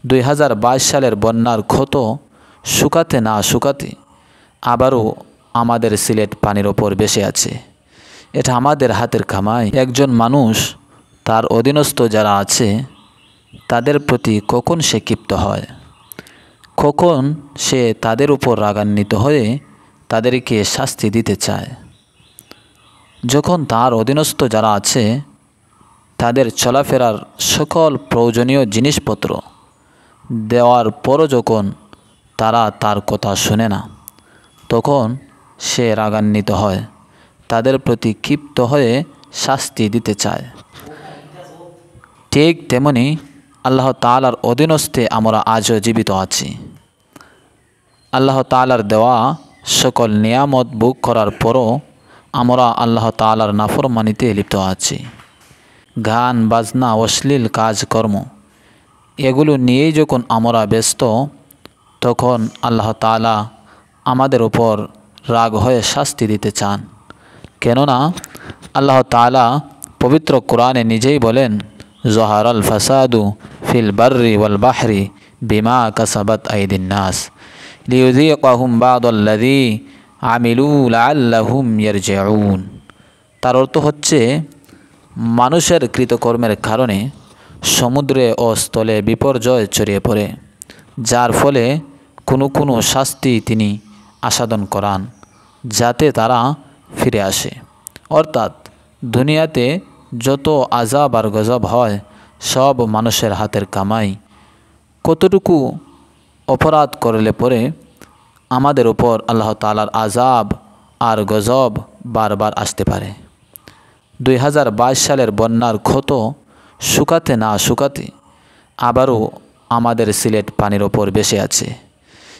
2022 সালের বন্যার ক্ষত শুকাতে না শুকাতে আবারও আমাদের সিলেট পানির ওপর ভেসে আছে। এটা আমাদের হাতের কামাই। একজন মানুষ তার অধীনস্থ যারা আছে তাদের প্রতি কখন সে ক্ষিপ্ত হয়, কখন সে তাদের উপর রাগান্বিত হয়ে তাদেরকে শাস্তি দিতে চায়। যখন তার অধীনস্থ যারা আছে তাদের চলাফেরার সকল প্রয়োজনীয় জিনিসপত্র দেওয়ার পরও যখন তারা তার কথা শুনে না, তখন সে রাগান্বিত হয়, তাদের প্রতি ক্ষিপ্ত হয়ে শাস্তি দিতে চায়। ঠিক তেমনি আল্লাহ তাআলার অধীনস্থে আমরা আজও জীবিত আছি। আল্লাহ তাআলার দেওয়া সকল নিয়ামত ভোগ করার পরও আমরা আল্লাহ তাআলার নাফরমানিতে লিপ্ত আছি। গান বাজনা অশ্লীল কাজকর্ম এগুলো নিয়েই যখন আমরা ব্যস্ত, তখন আল্লাহ তাআলা আমাদের উপর রাগ হয়ে শাস্তি দিতে চান। কেননা আল্লাহ তাআলা পবিত্র কোরআনে নিজেই বলেন, জহারাল ফাসাদু ফিল বাররি ওয়াল বাহরি বিমা কাসাবাত আইদিন নাস লিয়ুযীকাহুম বা'দাল্লাযী আমিলু লাআল্লাহুম ইয়ারজিউন। তার অর্থ হচ্ছে, মানুষের কৃতকর্মের কারণে সমুদ্রে ও স্থলে বিপর্যয় ছড়িয়ে পড়ে, যার ফলে কোনো শাস্তি তিনি আস্বাদন করান যাতে তারা ফিরে আসে। অর্থাৎ দুনিয়াতে যত আযাব আর গজব হয় সব মানুষের হাতের কামাই। কতটুকু অপরাধ করলে পরে আমাদের উপর আল্লাহ তাআলার আযাব আর গজব বারবার আসতে পারে। 2022 সালের বন্যার ক্ষত শুকাতে না শুকাতে আবারও আমাদের সিলেট পানির ওপর ভেসে আছে।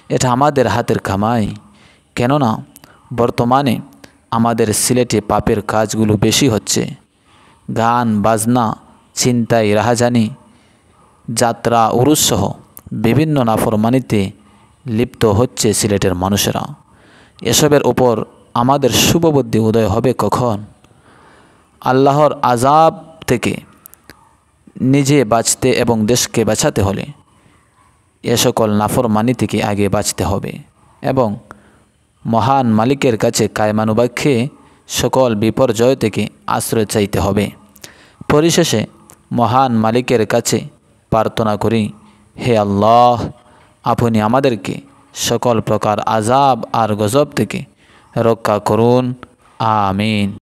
এটা আমাদের হাতের কামাই। কেননা বর্তমানে আমাদের সিলেটে পাপের কাজগুলো বেশি হচ্ছে। গান বাজনা, ছিনতাই, রাহাজানি, যাত্রা, উরুসসহ বিভিন্ন নাফরমানিতে লিপ্ত হচ্ছে সিলেটের মানুষেরা। এসবের উপর আমাদের শুভবুদ্ধি উদয় হবে কখন? আল্লাহর আযাব থেকে নিজে বাঁচতে এবং দেশকে বাঁচাতে হলে এ সকল নাফরমানি থেকে আগে বাঁচতে হবে এবং মহান মালিকের কাছে কায়মানুবাক্যে সকল বিপর্যয় থেকে আশ্রয় চাইতে হবে। পরিশেষে মহান মালিকের কাছে প্রার্থনা করি, হে আল্লাহ, আপনি আমাদেরকে সকল প্রকার আযাব আর গজব থেকে রক্ষা করুন। আমিন।